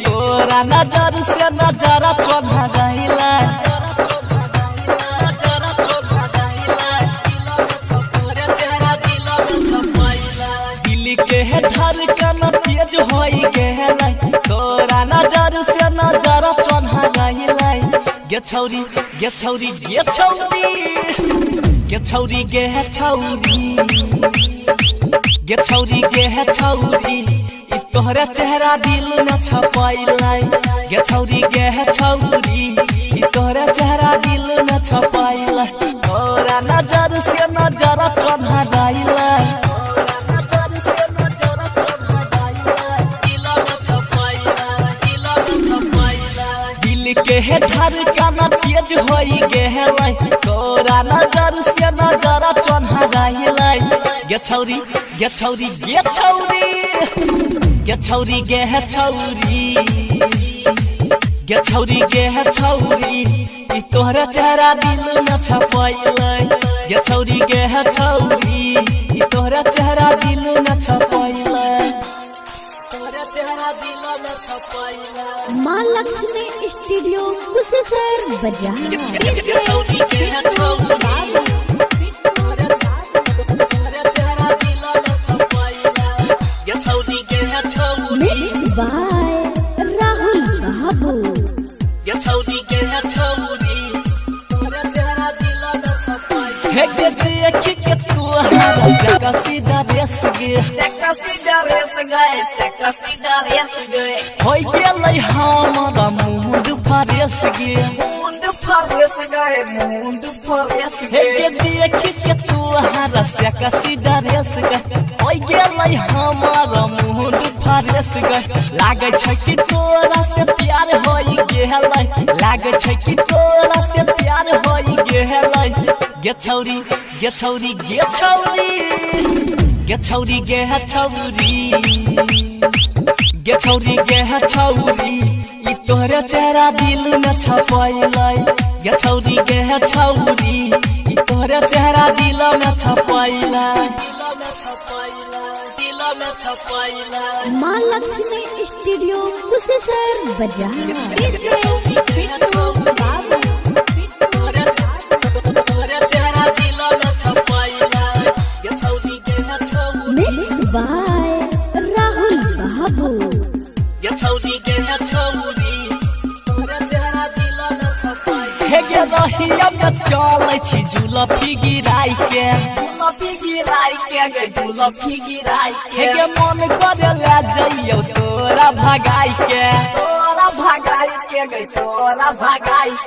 तोरा नजर से नजरा चोधा गईला दिल के धड़कन तेज होई गेला तोरा नजर से नजरा चोधा गईला गे छौरी गे छौरी गे छौरी गे छौरी गे छौरी गे छौरी गे छौरी तोहरा चेहरा दिल में छपाइला गे छौरी गे छौरी तोहरा चेहरा दिल में छपाइला तोरा नजर से नजर चढ़ा गईला दिल के धड़कन तेज होई गेला तोरा नजर से नजर चढ़ा गईला गे छौरी गे छौरी गे छौरी गे छौरी गे छौरी गे छौरी गे छौरी तोहरा चेहरा दिल में छपाइला गे छौरी गे छौरी तोहरा चेहरा दिल में छपाइला तोहरा चेहरा दिल में छपाइला मां लक्ष्मी स्टूडियो कुशेश्वर बाजार गे छौरी गे छौरी तोहरा चेहरा दिल में छपाइला गे छौरी गे Mixed by राहुल बाबू गे छौरी गे छौरी तोहरा चेहरा दिल में छपाइला हे गे देख के तोहरा सीधा रेस गे होई गेलै हमरा मुंड फरेस गे हे गे देख के तोहरा सीधा रेस गे होई गेलै हमरा मुंड फरेस गे लागे छै कि तोरा से प्यार होई गेलै लागे छै कि तोरा से प्यार होई गेलै गे छौरी गे छौरी गे छौरी गे छौरी गे छौरी गे छौरी गे छौरी तोहरा चेहरा दिल में छपाइला गे छौरी गे छौरी तोहरा चेहरा दिल में छपाइला मां लक्ष्मी स्टूडियो कुशेश्वर बाजार Mixed by राहुल बाबू गे छौरी गे छौरी तोहरा चेहरा दिल में छपाइला हे गे रहिया में चलै छी जुलफी गिराई के जुलफी गिराई के गे मन करे ले जइयो तोरा भगाई के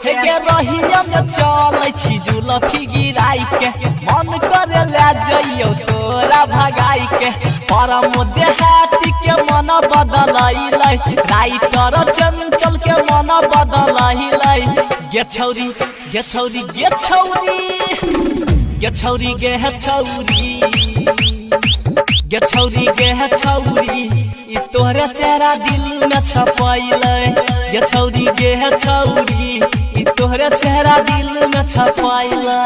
हे गे रहिया में चलै छी जुलफी गिराई के मन करे ले जइयो तोरा भगाई के परम देहाती के मन बदलैला राइटर चंचल के मन बदलैला गे छौरी गे छौरी गे छौरी गे छौरी गे छौरी गे छौरी गे छौरी तोहरा चेहरा दिल में छपाइला गे छौरी गे छौरी तोहरा चेहरा दिल में छपाइला।